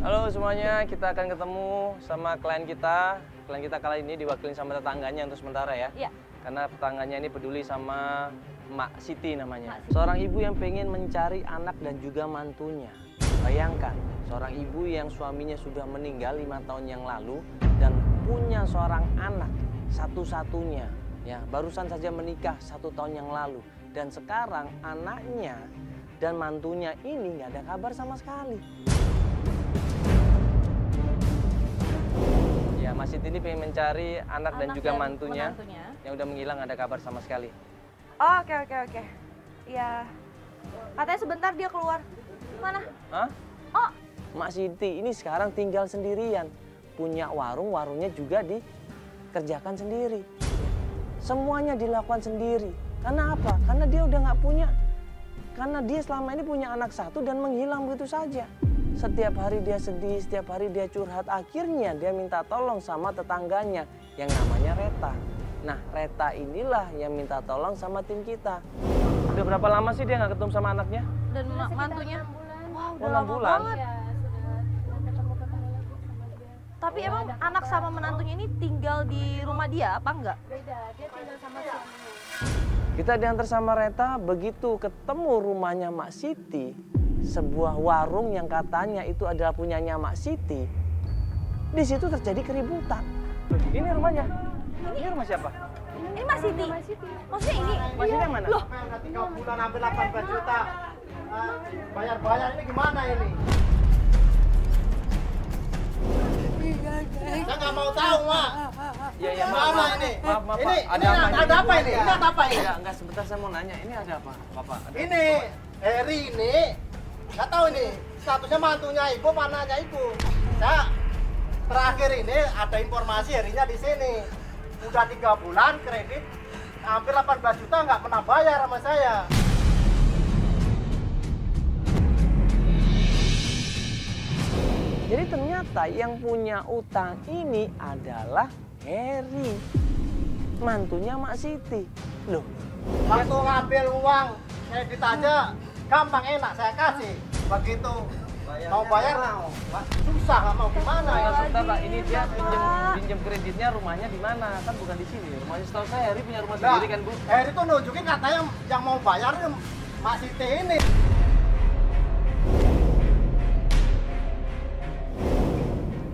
Halo semuanya, kita akan ketemu sama klien kita. Klien kita kali ini diwakilin sama tetangganya untuk sementara ya. Iya. Karena tetangganya ini peduli sama Mak Siti namanya. Seorang ibu yang pengen mencari anak dan juga mantunya. Bayangkan, seorang ibu yang suaminya sudah meninggal 5 tahun yang lalu dan punya seorang anak satu-satunya. Ya, barusan saja menikah 1 tahun yang lalu. Dan sekarang anaknya dan mantunya ini nggak ada kabar sama sekali. Ya, Mas Siti ini pengen mencari anak dan juga mantunya yang udah menghilang, ada kabar sama sekali. Oh, oke. Ya, katanya sebentar dia keluar. Mana? Hah? Oh, Mak Siti ini sekarang tinggal sendirian. Punya warung, warungnya juga dikerjakan sendiri. Semuanya dilakukan sendiri. Karena apa? Karena dia udah nggak punya. Karena dia selama ini punya anak satu dan menghilang begitu saja. Setiap hari dia sedih, setiap hari dia curhat. Akhirnya dia minta tolong sama tetangganya yang namanya Reta. Nah, Reta inilah yang minta tolong sama tim kita. Udah berapa lama sih dia nggak ketemu sama anaknya? dan mantunya? 6 bulan. Wow, Oh, udah 6 lama bulan? banget. Ya, sudah ketemu lagi sama dia. Tapi emang anak sama menantunya ini tinggal di rumah dia apa enggak? Beda, dia tinggal sama suaminya. Kita diantar sama Reta, begitu ketemu rumahnya Mak Siti, sebuah warung yang katanya itu adalah punyanya Mak Siti, di situ terjadi keributan. Ini rumahnya. Ini rumah siapa? Ini Mas Siti. Maksudnya ini? Mas Siti yang mana? Loh, Udah 3 bulan hampir 18 juta. Bayar-bayar ini gimana ini? Saya nggak mau tahu, Mak. Ya, Mana ini? Maaf, Ini Pak. ada apa ini? Ini ada apa ini? Ya, enggak, sebentar saya mau nanya. Ini ada apa, Bapak? Ini Heri ini nggak tahu ini statusnya mantunya ibu, mananya ibu. Saya terakhir ini ada informasi Herinya di sini. Udah 3 bulan kredit hampir 18 juta nggak pernah bayar sama saya. Jadi ternyata yang punya utang ini adalah Heri, mantunya Mak Siti. Loh, Waktu ngambil uang kredit aja gampang enak saya kasih. Begitu mau bayar susah, nggak mau gimana. sebentar Pak, ini dia pinjam kreditnya rumahnya di mana? Kan bukan di sini. Rumahnya setahu saya Heri punya rumah sendiri kan, Bu? Heri tuh nunjukin katanya yang mau bayar Mak Siti ini.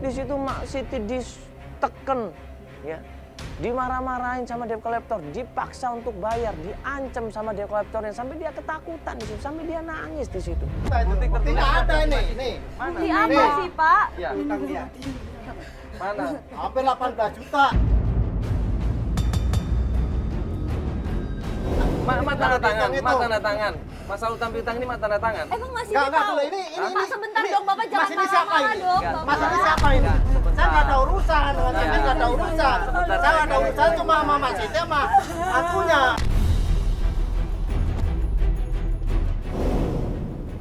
Di situ Mak Siti diteken, ya, dimarah-marahin sama debt collector, dipaksa untuk bayar, diancam sama debt collectornya sampai dia ketakutan di situ, sampai dia nangis di situ. Bukti nggak ada ini. Nih. Mana? di apa Nih. sih, Pak? Ya, Utang dia. mana? Hampir 18 juta. Mak tanda tangan, Itu. Mak tanda tangan. Masalah utang piutang ini Mak tanda tangan. Emang masih Nggak tahu? dulu ini. Bapak sebentar dong, Bapak jangan Mas ini siapa marah-marah ini? dong, Nggak, Bapak. Mas ini siapa ini? Sebentar. Saya nggak ada urusan dengan Ya. saya, nggak ada urusan. Sebentar, Saya nggak ada saya- urusan cuma sama Mas Siti sama akunya.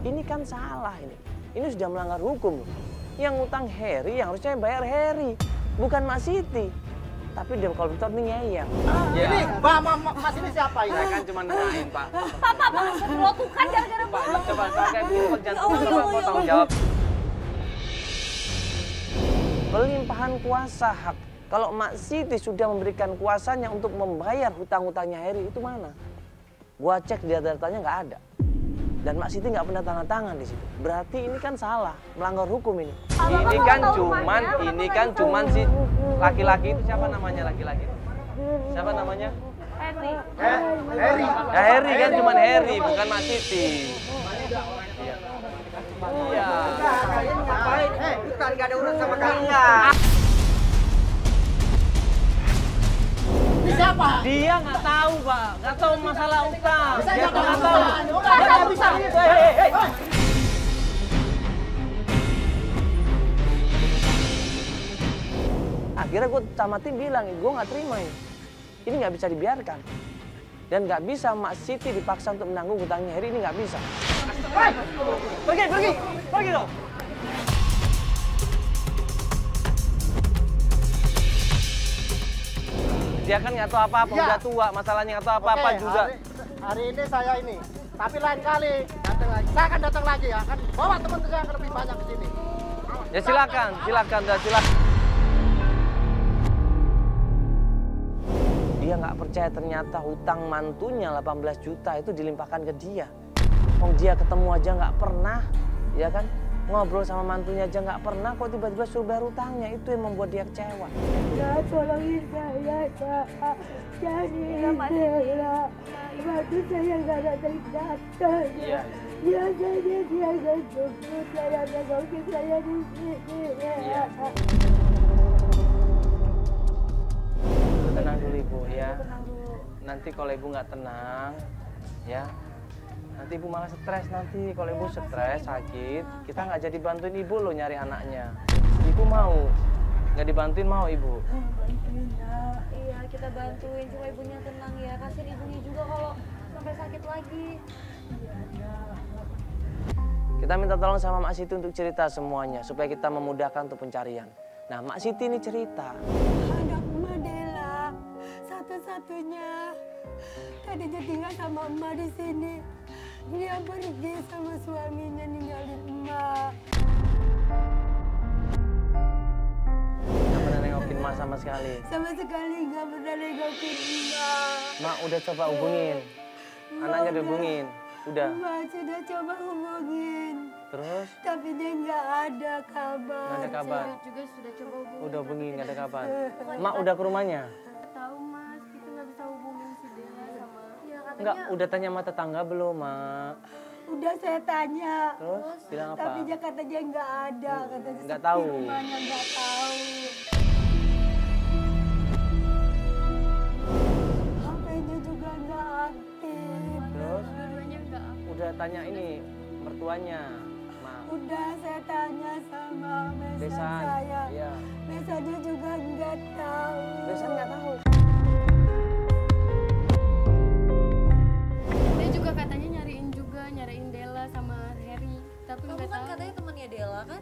Ini kan salah ini. Ini sudah melanggar hukum. Yang utang Heri, yang harusnya yang bayar Heri, bukan Mak Siti. Tapi debt collector ini ngeyel. Ini Mas ini siapa ini? Saya kan cuma nengahin, Pak. Papa masuk belotukan gara-gara Pak, bolong. coba kayak begini Pak, jangan Ya Allah, mau tanggung jawab. Pelimpahan kuasa hak. Kalau Mak Siti sudah memberikan kuasanya untuk membayar hutang-hutangnya Heri, itu mana? Gua cek di datanya nggak ada. Dan Mak Siti nggak pernah tanda tangan di situ. Berarti ini kan salah, melanggar hukum ini. Ini kan cuman si laki-laki itu, siapa namanya laki-laki? Siapa namanya? Henry. Heri. Ya Heri kan, cuman Heri, bukan Mak Siti. Iya. Iya. Ngapain? Bukan nggak ada urusan sama kamu. Ini siapa? Dia nggak tahu, Pak. Nggak tahu masalah utang. Saya Dia nggak nggak tahu. tahu. Udah nggak bisa. Hei. Akhirnya gue sama tim bilang, gue nggak terima ini. Ini nggak bisa dibiarkan. Dan nggak bisa Mak Siti dipaksa untuk menanggung hutangnya Heri, ini nggak bisa. Hei! Pergi dong. Dia kan nggak tahu apa-apa, Iya. udah tua, masalahnya nggak tahu apa-apa Oke, juga. Hari ini saya ini, tapi lain kali datang lagi. Saya akan datang lagi ya, akan bawa teman saya yang lebih banyak ke sini. Ya silakan, silakan. Dia nggak percaya ternyata hutang mantunya 18 juta itu dilimpahkan ke dia. Wong dia ketemu aja nggak pernah, ya kan? Ngobrol sama mantunya aja nggak pernah, kok tiba-tiba suruh bayar hutangnya. Itu yang membuat dia kecewa. Ya tolongin saya, Kak. Jadi Bella, waktu saya nggak ada datang. Iya. Biasanya dia nggak cukup, saya nengokin saya di sini. Iya. Tenang dulu Ibu ya. Tenang dulu. Nanti kalau Ibu nggak tenang, ya. Nanti Ibu malah stres nanti. Kalau Ibu stres, sakit, kita nggak jadi bantuin Ibu loh nyari anaknya. Ibu mau? Nggak dibantuin mau Ibu? Bantuin, Nak. Iya, kita bantuin. Cuma ibunya tenang ya. Kasihin ibunya juga kalau sampai sakit lagi. Kita minta tolong sama Mak Siti untuk cerita semuanya supaya kita memudahkan untuk pencarian. Nah, Mak Siti ini cerita. Anak Emak Dela, satu-satunya. Tadinya tinggal sama Emak di sini. Dia pergi sama suaminya ninggalin Emak. Nggak pernah nengokin Mak sama sekali. Sama sekali nggak pernah nengokin Emak. Mak udah coba hubungin. Anaknya dihubungin. Udah. Emak sudah coba hubungin. Terus? Tapi dia nggak ada kabar. Nggak ada kabar. Saya juga sudah coba hubungin. Udah hubungin, nggak ada kabar. Mak udah ke rumahnya? Tahu Mas, kita nggak bisa hubungin si Dela sama. Iya, katanya. Enggak, udah tanya sama tetangga belum, Mak? Udah saya tanya. Terus bilang apa? Tapi dia katanya nggak ada, katanya Nggak sepi tahu. rumahnya nggak tahu. HP-nya juga nggak aktif. Terus Dua-duanya nggak aktif. udah tanya ini mertuanya, Mak. Udah saya tanya sama besan Besan. saya. Iya. Besannya juga nggak tahu. Besan nggak tahu. Dia juga katanya nyariin Dela sama Harry, tapi Kamu nggak kan tahu. katanya temannya Dela kan?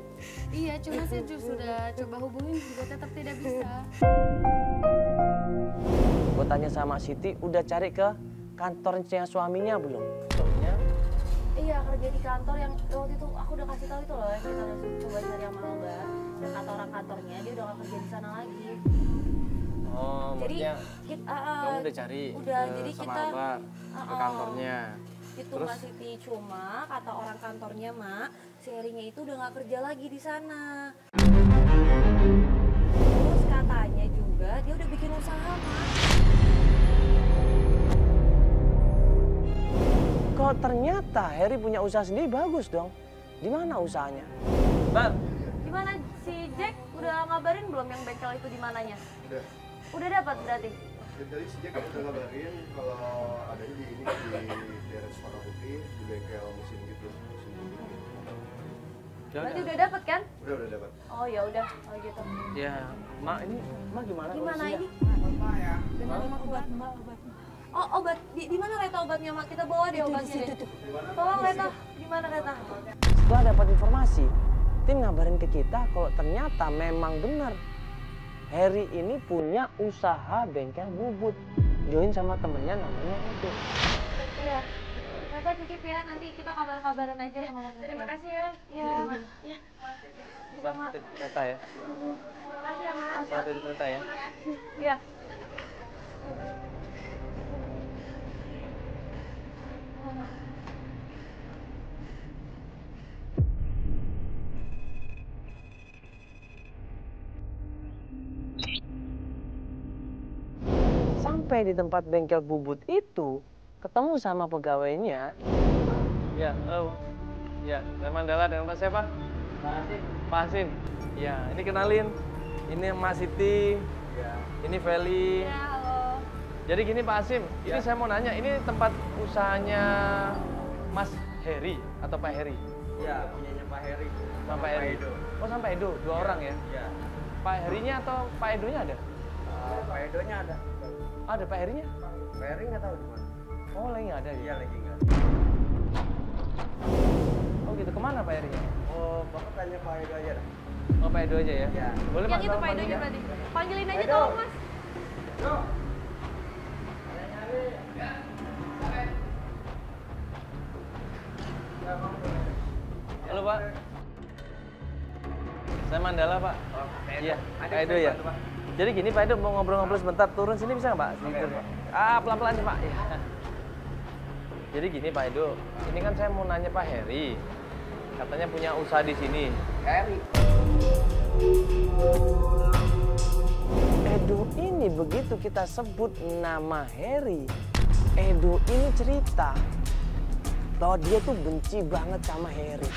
Iya, cuma saya sudah coba hubungin juga tetap tidak bisa. Gue tanya sama Siti, udah cari ke kantornya suaminya belum? Suaminya? Iya, kerja di kantor yang waktu itu aku udah kasih tahu itu loh, yang kita udah coba cari sama Albar. Dan kata orang kantornya dia udah gak kerja di sana lagi. Oh, Jadi maksudnya kita kamu udah cari udah, ke, jadi sama kita Albar, ke kantornya. itu Terus? Mbak Siti, cuma kata orang kantornya Mak, si Herinya itu udah gak kerja lagi di sana. Terus katanya juga dia udah bikin usaha Mak. Kok ternyata Harry punya usaha sendiri, bagus dong. Di mana usahanya? Bang, Gimana si Jack udah ngabarin belum yang bengkel itu di mananya? Udah. Udah dapat berarti? Dari sejak kamu udah ngabarin kalau adanya di ini di daerah Sepaka Putih di bengkel mesin gitu. Berarti udah dapat kan? Udah dapat. Oh ya udah, kalau gitu. ya, Mak ini, Mak gimana? Gimana kondisinya? ini? Benerin obat Mbak, obat. Oh obat, di mana Reta obatnya Mak? Kita bawa deh obatnya deh. Tolong Reta, di mana Reta? Setelah dapat informasi, tim ngabarin ke kita kalau ternyata memang benar Harry ini punya usaha bengkel bubut. Join sama temennya namanya Edo. Iya. Reta titip ya, nanti kita kabar-kabaran aja sama Reta. Terima kasih ya. Iya. Iya. Bang, Reta ya. Terima kasih ya Mas. Satu di Reta ya. Iya. Sampai di tempat bengkel bubut itu, ketemu sama pegawainya. Ya, ya, teman Dela dengan Pak siapa? Pak Hasim. Pak Hasim. Ya, ini kenalin. Ini Mas Siti. Ya. Ini Feli. Ya, halo. Jadi gini Pak Hasim, ini saya mau nanya, ini tempat usahanya Mas Heri atau Pak Heri? Ya, punyanya Pak Heri. Sama Pak Heri. Edo. Oh, sama Pak Edo, dua orang ya? Ya. Pak Herinya atau Pak Edonya ada? Pak Edonya ada. Ada Pak Herinya? Pak Heri nggak tahu di mana. Oh, lagi nggak ada Iya ya? lagi nggak. Oh gitu, kemana Pak Herinya? Oh, Bapak tanya Pak Edo aja dah. Oh, Pak Edo aja ya? Ya. Boleh Yang Mas, itu tolong Pak Edonya panggil ya? berarti. Panggilin aja Edo. tolong Mas. Halo Pak. Saya Mandala, Pak. Oh, Pak Edo. Iya, Ada Pak Edo bisa ya. bantu, Pak? Jadi gini Pak Edo mau ngobrol-ngobrol sebentar, turun sini bisa nggak Pak? Oke, Sedikit, Pak. pelan-pelan aja Pak. Ya. Jadi gini Pak Edo, ini kan saya mau nanya Pak Heri. Katanya punya usaha di sini. Heri. Edo ini begitu kita sebut nama Heri, Edo ini cerita bahwa dia tuh benci banget sama Heri.